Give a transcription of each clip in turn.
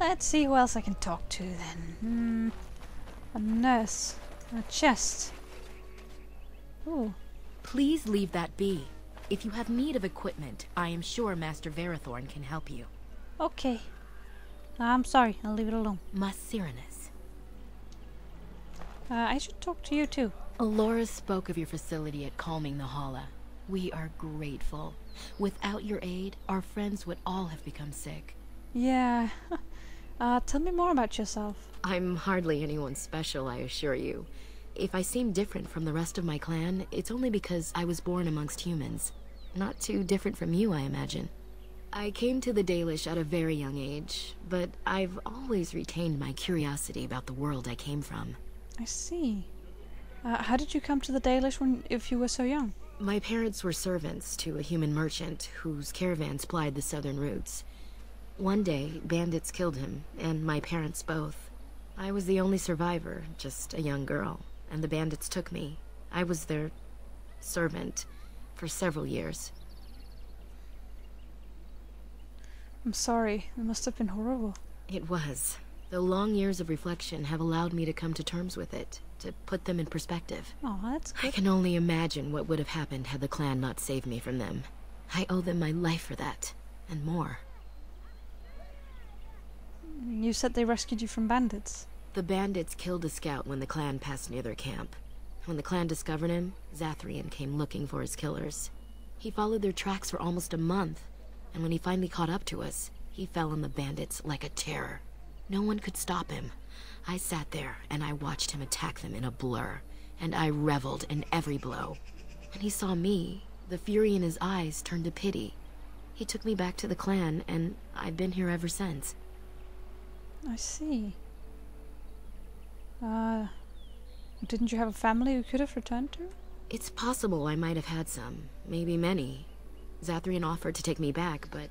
Let's see who else I can talk to then. A nurse. A chest. Ooh. Please leave that be. If you have need of equipment, I am sure Master Verathorn can help you. Okay. I'm sorry, I'll leave it alone. Massirenus. I should talk to you too. Alora spoke of your facility at Calming the Hala. We are grateful. Without your aid, our friends would all have become sick. Yeah. Tell me more about yourself. I'm hardly anyone special, I assure you. If I seem different from the rest of my clan, it's only because I was born amongst humans. Not too different from you, I imagine. I came to the Dalish at a very young age, but I've always retained my curiosity about the world I came from. I see. How did you come to the Dalish if you were so young? My parents were servants to a human merchant whose caravans plied the southern routes. One day, bandits killed him, and my parents both. I was the only survivor, just a young girl, and the bandits took me. I was their servant for several years. I'm sorry. It must have been horrible. It was. The long years of reflection have allowed me to come to terms with it, to put them in perspective. Oh, that's good. I can only imagine what would have happened had the clan not saved me from them. I owe them my life for that, and more. You said they rescued you from bandits. The bandits killed a scout when the clan passed near their camp. When the clan discovered him, Zathrian came looking for his killers. He followed their tracks for almost a month, and when he finally caught up to us, he fell on the bandits like a terror. No one could stop him. I sat there and I watched him attack them in a blur, and I reveled in every blow. When he saw me, the fury in his eyes turned to pity. He took me back to the clan, and I've been here ever since. I see. Didn't you have a family you could have returned to? It's possible I might have had some, maybe many. Zathrian offered to take me back, but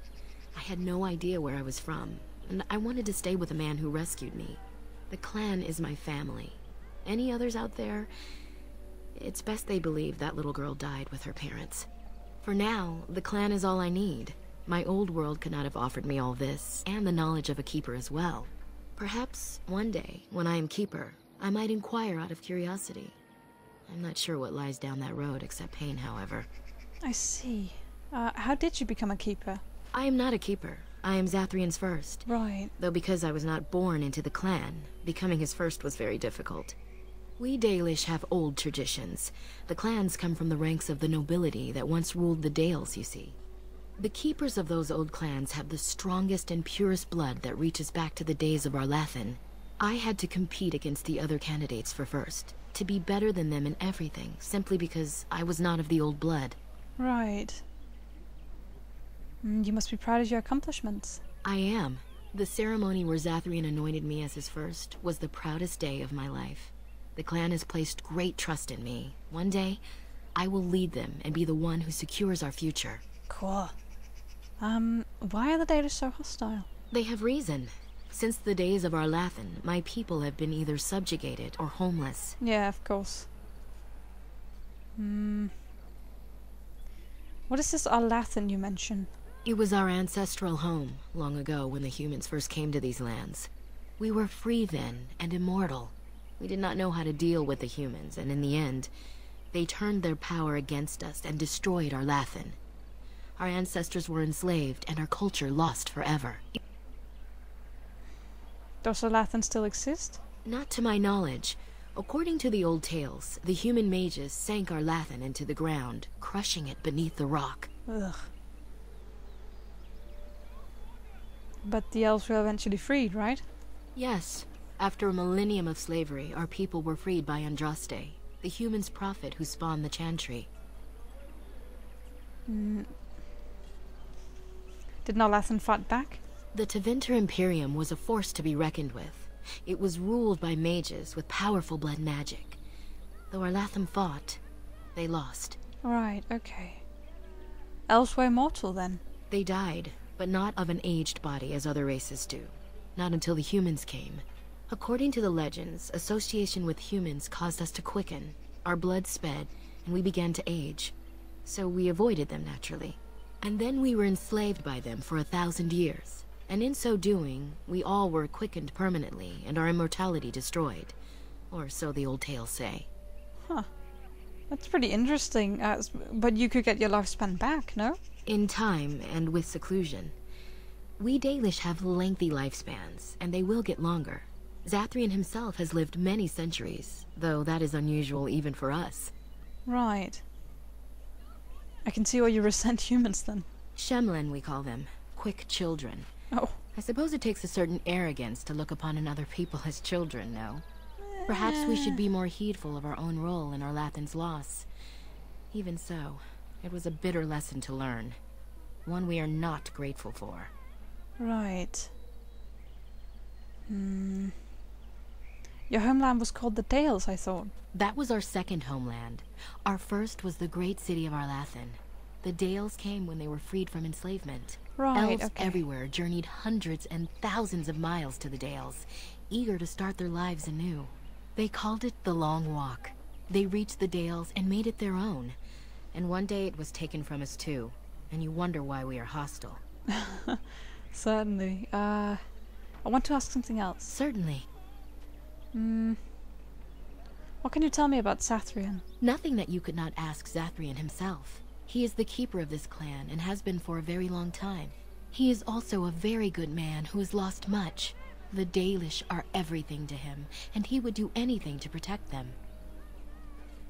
I had no idea where I was from, and I wanted to stay with the man who rescued me. The clan is my family. Any others out there? It's best they believe that little girl died with her parents. For now, the clan is all I need. My old world could not have offered me all this, and the knowledge of a keeper as well. Perhaps one day, when I am keeper, I might inquire out of curiosity. I'm not sure what lies down that road except pain, however. I see. How did you become a keeper? I am not a keeper. I am Zathrian's first. Right. Though because I was not born into the clan, becoming his first was very difficult. We Dalish have old traditions. The clans come from the ranks of the nobility that once ruled the Dales, you see. The keepers of those old clans have the strongest and purest blood that reaches back to the days of Arlathan. I had to compete against the other candidates for first, to be better than them in everything, simply because I was not of the old blood. Right. You must be proud of your accomplishments. I am. The ceremony where Zathrian anointed me as his first was the proudest day of my life. The clan has placed great trust in me. One day, I will lead them and be the one who secures our future. Cool. Why are the Dalish so hostile? They have reason. Since the days of Arlathan, my people have been either subjugated or homeless. Yeah, of course. What is this Arlathan you mention? It was our ancestral home, long ago when the humans first came to these lands. We were free then, and immortal. We did not know how to deal with the humans, and in the end, they turned their power against us and destroyed Arlathan. Our ancestors were enslaved, and our culture lost forever. Does Arlathan still exist? Not to my knowledge. According to the old tales, the human mages sank Arlathan into the ground, crushing it beneath the rock. Ugh. But the elves were eventually freed, right? Yes. After a millennium of slavery, our people were freed by Andraste, the human's prophet who spawned the Chantry. Did Arlathan fight back? The Tevinter Imperium was a force to be reckoned with. It was ruled by mages with powerful blood magic. Though Arlathan fought, they lost. Right, okay. Elves were immortal then? They died, but not of an aged body as other races do. Not until the humans came. According to the legends, association with humans caused us to quicken. Our blood sped, and we began to age. So we avoided them naturally. And then we were enslaved by them for 1,000 years. And in so doing, we all were quickened permanently and our immortality destroyed. Or so the old tales say. Huh. That's pretty interesting. But you could get your lifespan back, no? In time and with seclusion. We Dalish have lengthy lifespans, and they will get longer. Zathrian himself has lived many centuries, though that is unusual even for us. Right. I can see why you resent humans then. Shemlen, we call them. Quick children. Oh. I suppose it takes a certain arrogance to look upon another people as children, no? Perhaps we should be more heedful of our own role in our Lathan's loss. Even so, it was a bitter lesson to learn. One we are not grateful for. Right. Your homeland was called the Dales, I thought. That was our second homeland. Our first was the great city of Arlathan. The Dales came when they were freed from enslavement. Right, Elves okay. everywhere journeyed hundreds and thousands of miles to the Dales, eager to start their lives anew. They called it the Long Walk. They reached the Dales and made it their own. And one day it was taken from us too, and you wonder why we are hostile. Certainly. I want to ask something else. Certainly. What can you tell me about Zathrian? Nothing that you could not ask Zathrian himself. He is the keeper of this clan and has been for a very long time. He is also a very good man who has lost much. The Dalish are everything to him, and he would do anything to protect them.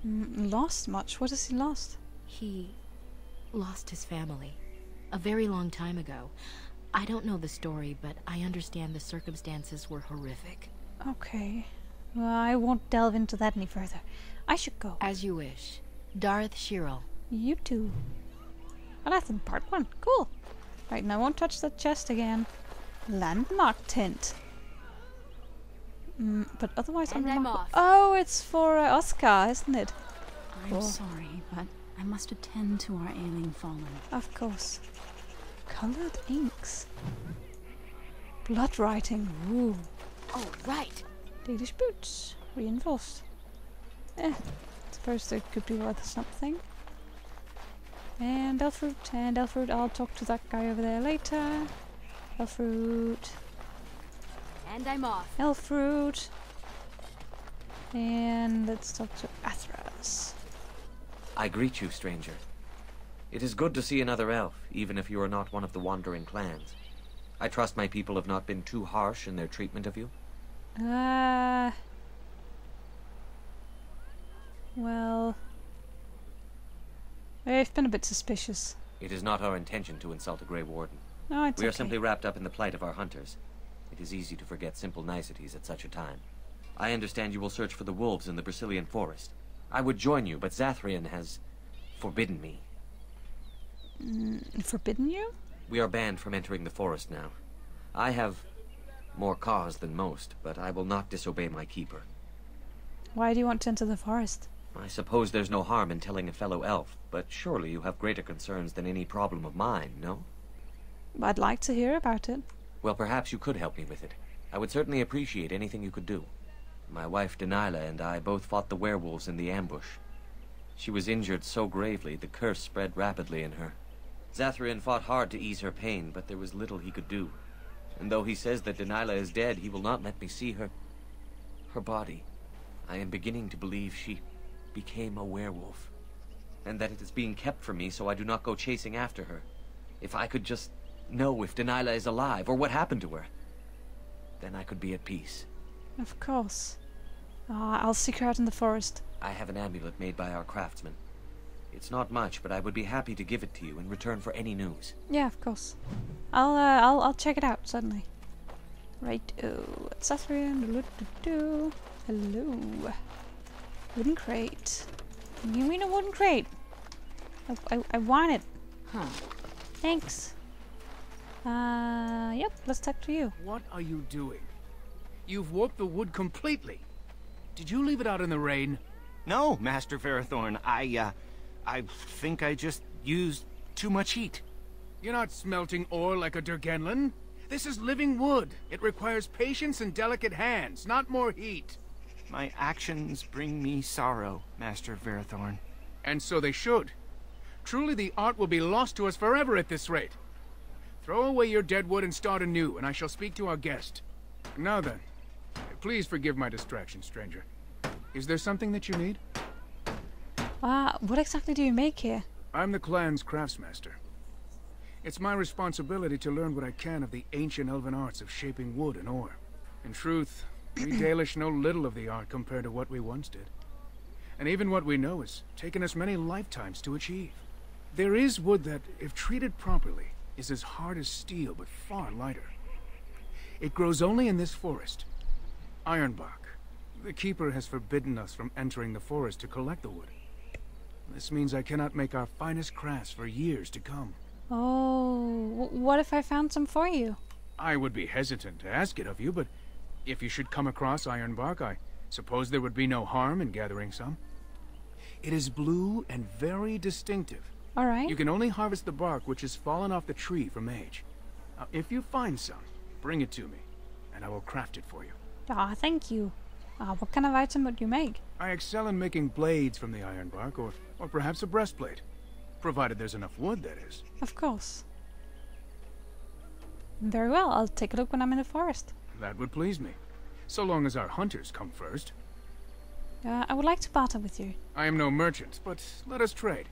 Lost much? What has he lost? He lost his family a very long time ago. I don't know the story, but I understand the circumstances were horrific. Okay. Well, I won't delve into that any further. I should go. As you wish. Darth Shirel. You too. Alathan, part 1. Cool. Right, now I won't touch that chest again. Landmark tint. But otherwise, I'm off. Oh, it's for Oscar, isn't it? I'm Cool. sorry, but I must attend to our ailing fallen. Of course. Colored inks. Blood writing. Ooh. Oh, right. Dalish boots. Reinforced. Suppose it could be worth something. And Elfruit. I'll talk to that guy over there later. Elfruit. And I'm off. Elfruit. And let's talk to Athras. I greet you, stranger. It is good to see another elf, even if you are not one of the wandering clans. I trust my people have not been too harsh in their treatment of you? Well... They've been a bit suspicious. It is not our intention to insult a Grey Warden. No, it's We are okay. simply wrapped up in the plight of our hunters. It is easy to forget simple niceties at such a time. I understand you will search for the wolves in the Brazilian forest. I would join you, but Zathrian has forbidden me. Forbidden you? We are banned from entering the forest now. I have more cause than most, but I will not disobey my keeper. Why do you want to enter the forest? I suppose there's no harm in telling a fellow elf, but surely you have greater concerns than any problem of mine, no? I'd like to hear about it. Well, perhaps you could help me with it. I would certainly appreciate anything you could do. My wife Denilah and I both fought the werewolves in the ambush. She was injured so gravely, the curse spread rapidly in her. Zathrian fought hard to ease her pain, but there was little he could do. And though he says that Denilah is dead, he will not let me see her body. I am beginning to believe she became a werewolf, and that it is being kept from me so I do not go chasing after her. If I could just know if Denilah is alive, or what happened to her, then I could be at peace. Of course. I'll seek her out in the forest. I have an amulet made by our craftsman. It's not much, but I would be happy to give it to you in return for any news. Yeah, of course. I'll check it out, certainly. Right, Zathrian. Hello. Wooden crate. You mean a wooden crate? I want it. Huh. Thanks. Yep, let's talk to you. What are you doing? You've warped the wood completely. Did you leave it out in the rain? No, Master Ferrothorn. I think I just used too much heat. You're not smelting ore like a Durgenlin. This is living wood. It requires patience and delicate hands, not more heat. My actions bring me sorrow, Master Ferrothorn. And so they should. Truly the art will be lost to us forever at this rate. Throw away your dead wood and start anew, and I shall speak to our guest. Now then, please forgive my distraction, stranger. Is there something that you need? What exactly do you make here? I'm the clan's craftsmaster. It's my responsibility to learn what I can of the ancient elven arts of shaping wood and ore. In truth, we Dalish know little of the art compared to what we once did. And even what we know has taken us many lifetimes to achieve. There is wood that, if treated properly, is as hard as steel but far lighter. It grows only in this forest. Ironbark. The keeper has forbidden us from entering the forest to collect the wood. This means I cannot make our finest crafts for years to come. Oh, what if I found some for you? I would be hesitant to ask it of you, but if you should come across ironbark, I suppose there would be no harm in gathering some. It is blue and very distinctive. All right. You can only harvest the bark which has fallen off the tree from age. Now, if you find some, bring it to me, and I will craft it for you. Ah, thank you. What kind of item would you make? I excel in making blades from the ironbark, or perhaps a breastplate. Provided there's enough wood, that is. Of course. Very well, I'll take a look when I'm in the forest. That would please me. So long as our hunters come first. I would like to barter with you. I am no merchant, but let us trade.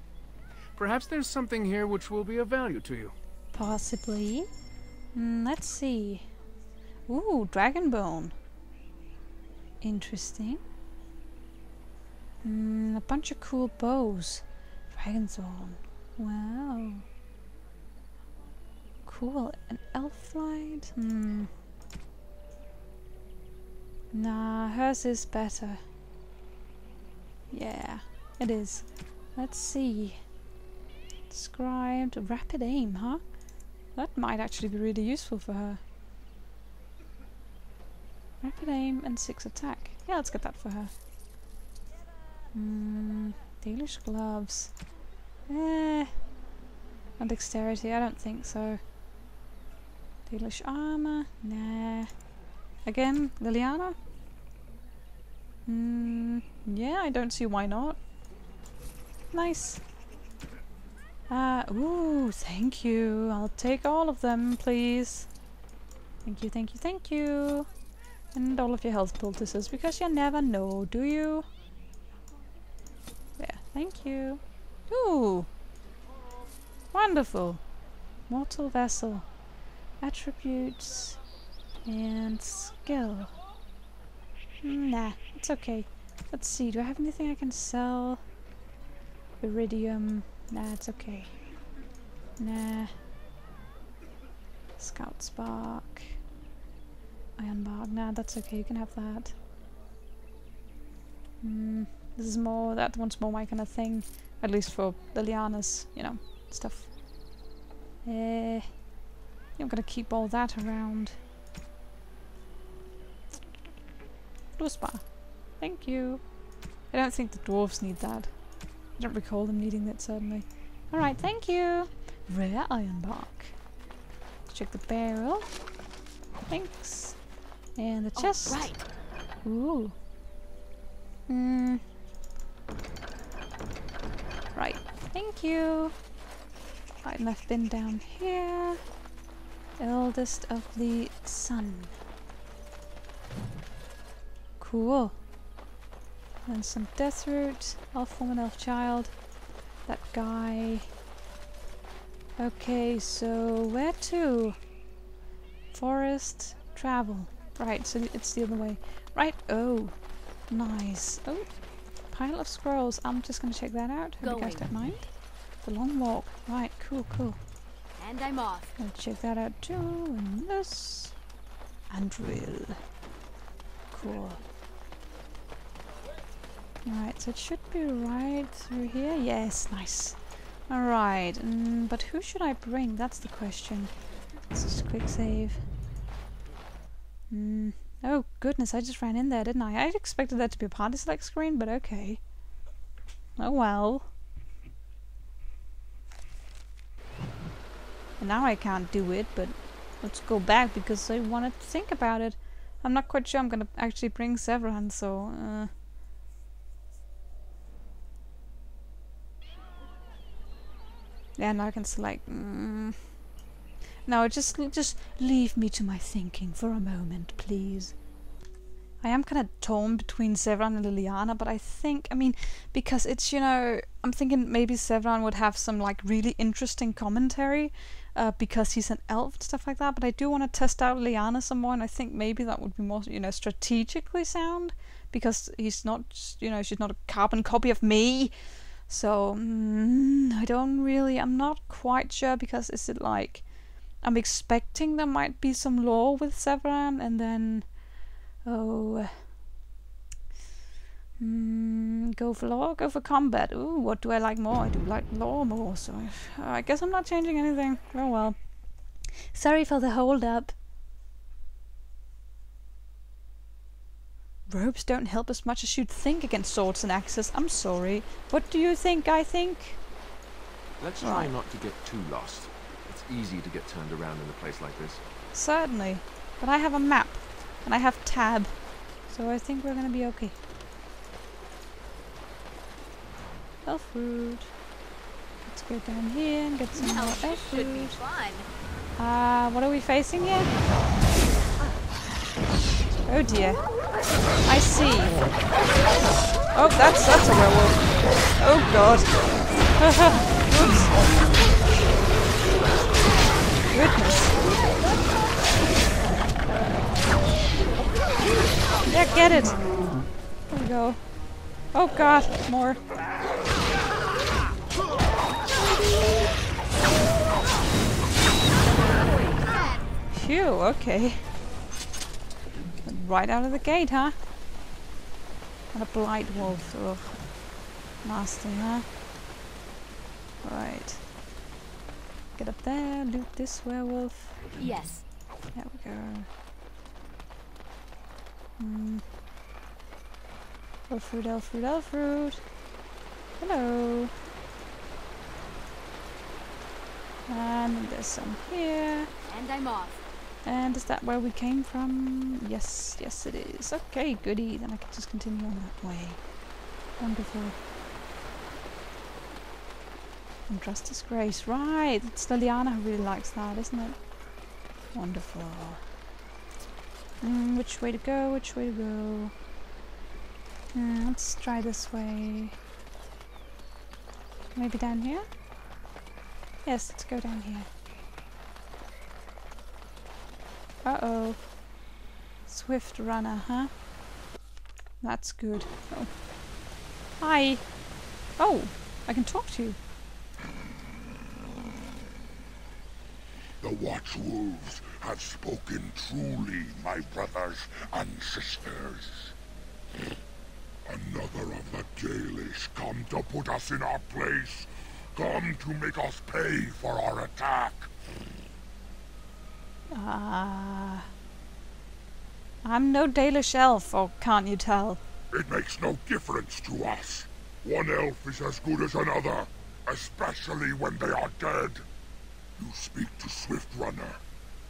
Perhaps there's something here which will be of value to you. Possibly. Let's see. Ooh, dragon bone. Interesting. A bunch of cool bows. Dragon's horn. Wow. Cool. An elf light? Nah, hers is better. Yeah, it is. Let's see. Described rapid aim, huh? That might actually be really useful for her. Rapid aim and 6 attack. Yeah, let's get that for her. Dalish gloves. And dexterity, I don't think so. Dalish armor? Nah. Again, Liliana? Yeah, I don't see why not. Nice. Ooh, thank you. I'll take all of them, please. Thank you, thank you, thank you. And all of your health poultices, because you never know, do you? Yeah, thank you. Ooh! Wonderful. Mortal vessel. Attributes. And skill. Nah, it's okay. Let's see, do I have anything I can sell? Iridium. Nah, it's okay. Nah. Scout spark. Ironbark. Nah, that's okay, you can have that. This is more, that one's more my kind of thing. At least for Liliana's, you know, stuff. I'm gonna keep all that around. Blue spa. Thank you. I don't think the dwarves need that. I don't recall them needing that, certainly. Alright, thank you. Rare ironbark. Let's check the barrel. Thanks. And the chest. Right. Ooh. Right. Thank you. Right, and I've been down here. Eldest of the sun. Cool. And some death root. Elf woman, elf child. That guy. Okay, so where to? Forest, travel. Right, so it's the other way. Right, oh. Nice. Oh, pile of scrolls. I'm just gonna check that out. Hope you guys don't mind. The long walk. Right, cool, cool. And I'm off. I'll check that out too. And this. And drill. Cool. Alright, so it should be right through here. Yes, nice. Alright, but who should I bring? That's the question. Let's just quick save. Oh goodness, I just ran in there, didn't I? I expected that to be a party select screen, but okay. Oh well. And now I can't do it, but let's go back because I wanted to think about it. I'm not quite sure I'm gonna actually bring Severan, so yeah, now I can select. No, just leave me to my thinking for a moment, please. I am kind of torn between Severan and Liliana, but I think, I mean, because it's, you know, I'm thinking maybe Severan would have some, like, really interesting commentary, because he's an elf and stuff like that, but I do want to test out Liliana some more, and I think maybe that would be more, you know, strategically sound, because he's not, you know, she's not a carbon copy of me, so, I'm not quite sure, because is it like, I'm expecting there might be some lore with Severan, and then... Oh, go for lore, go for combat. Ooh, what do I like more? I do like lore more, so I guess I'm not changing anything. Oh well. Sorry for the hold up. Robes don't help as much as you'd think against swords and axes. I'm sorry. What do you think I think? Let's try not to get too lost. It's easy to get turned around in a place like this. Certainly. But I have a map. And I have tab, so I think we're gonna be okay. Elf fruit. Let's go down here and get some more elf fruit. Should be fun. What are we facing here? Oh dear. I see. Oh, that's a werewolf. Oh god. Oops. Goodness. Yeah, get it! There we go. Oh god, more. Phew, okay. Right out of the gate, huh? And a blight wolf. Ugh. Nasty, huh? Right. Get up there, loot this werewolf. Yes. There we go. Elf fruit, elf fruit, elf fruit. Hello. And there's some here. And I'm off. And is that where we came from? Yes, yes it is. Okay, goody. Then I can just continue on that way. Wonderful. And Justice Grace. Right, it's Liliana who really likes that, isn't it? Wonderful. Which way to go? Which way to go? Let's try this way. Maybe down here? Yes, let's go down here. Uh-oh. Swift runner, huh? That's good. Oh. Hi! Oh! I can talk to you. The Watchwolves have spoken truly, my brothers and sisters. Another of the Dalish come to put us in our place. Come to make us pay for our attack. I'm no Dalish elf, or can't you tell? It makes no difference to us. One elf is as good as another, especially when they are dead. You speak to Swift Runner.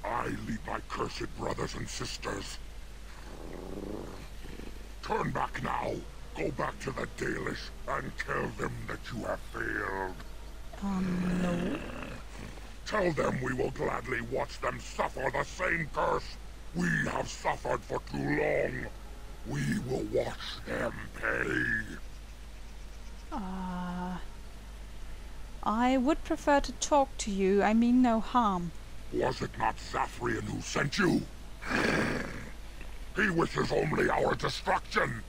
I lead my cursed brothers and sisters. Turn back now. Go back to the Dalish and tell them that you have failed. No. Tell them we will gladly watch them suffer the same curse we have suffered for too long. We will watch them pay. I would prefer to talk to you. I mean no harm. Was it not Zathrian who sent you? He wishes only our destruction,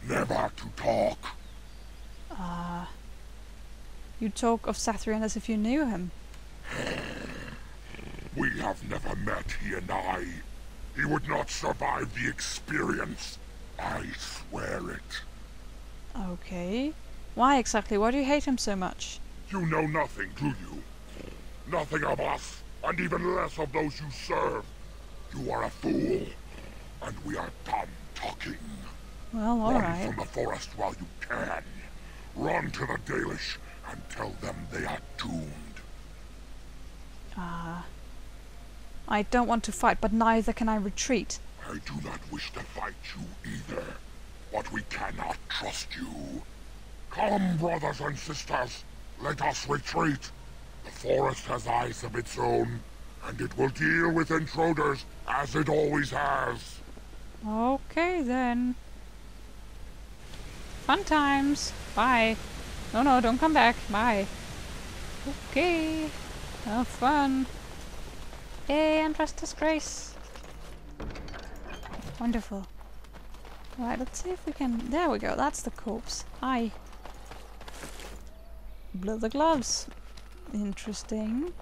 never to talk. You talk of Zathrian as if you knew him. We have never met, he and I. He would not survive the experience. I swear it. Okay. Why exactly? Why do you hate him so much? You know nothing, do you? Nothing of us, and even less of those you serve. You are a fool, and we are done talking. Well, Run alright. from the forest while you can. Run to the Dalish and tell them they are doomed. I don't want to fight, but neither can I retreat. I do not wish to fight you either, but we cannot trust you. Come, brothers and sisters, let us retreat. The forest has eyes of its own, and it will deal with intruders as it always has. Okay then. Fun times. Bye. No, no, don't come back. Bye. Okay. Have fun. Yay, Untrust Disgrace. Wonderful. Right, let's see if we can... There we go, that's the corpse. Hi. Leather gloves. Interesting.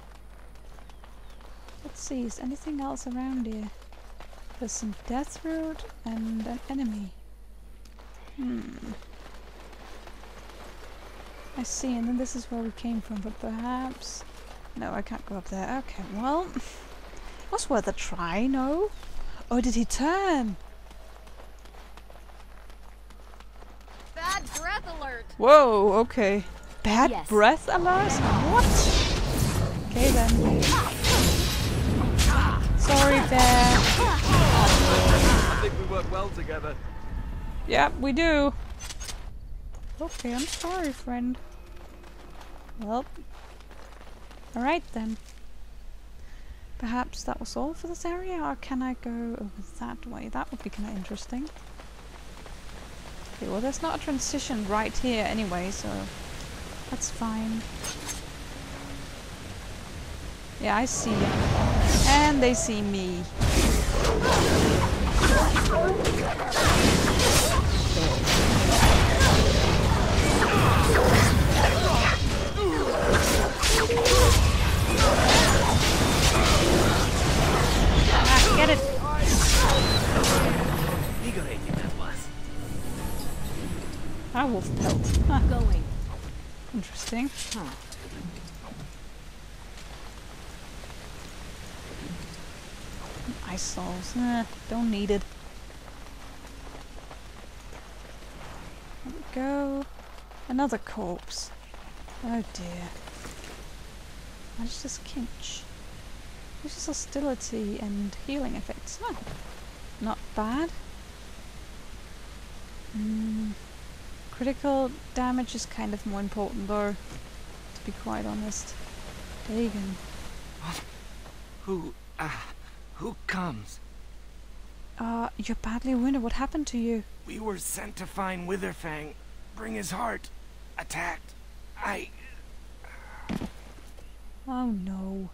Let's see, is anything else around here? There's some death root and an enemy. I see, and then this is where we came from, but perhaps... No, I can't go up there. Okay, well... was worth a try, no? Oh, did he turn? Bad breath alert! Whoa, okay. Bad Yes. breath alert? What? Okay then. Sorry, bear. I think we work well together. Yep, we do. Okay, I'm sorry, friend. Well. Alright then. Perhaps that was all for this area, or can I go over that way? That would be kind of interesting. Okay, well there's not a transition right here anyway, so that's fine. Yeah, I see them. And they see me. Ah, get it! Ah, wolf pelt. Huh. Going. Interesting. Huh. Ice souls. Don't need it. There we go. Another corpse. Oh dear. Magic's Kinch. Uses hostility and healing effects. Huh. Not bad. Critical damage is kind of more important though, to be quite honest. Dagon. Who comes? You're badly wounded. What happened to you? We were sent to find Witherfang. Bring his heart. Attacked. Oh no.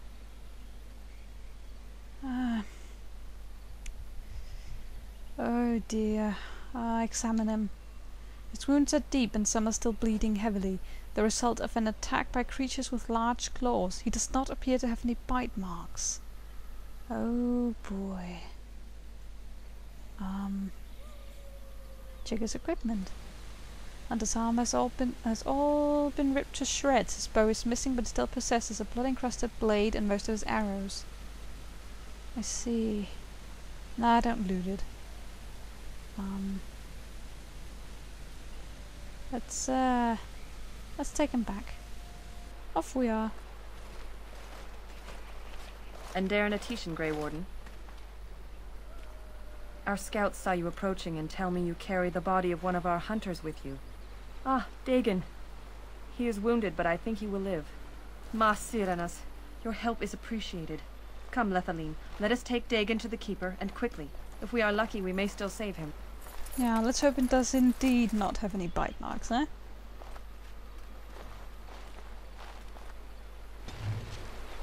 Oh dear. Examine him. His wounds are deep and some are still bleeding heavily, the result of an attack by creatures with large claws. He does not appear to have any bite marks. Oh boy. Check his equipment. And his armor has all been ripped to shreds. His bow is missing but still possesses a blood-encrusted blade and most of his arrows. I see. Nah, don't loot it. Let's take him back. Off we are. Andarin Atishan, Grey Warden. Our scouts saw you approaching and tell me you carry the body of one of our hunters with you. Ah, Dagon. He is wounded, but I think he will live. Ma Siranas, your help is appreciated. Come, Lethaline, let us take Dagon to the Keeper, and quickly. If we are lucky, we may still save him. Yeah, let's hope it does indeed not have any bite marks, eh?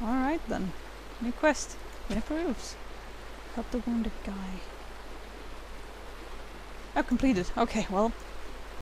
Alright then. New quest. Win approves. Help the wounded guy. Oh, completed. Okay, well,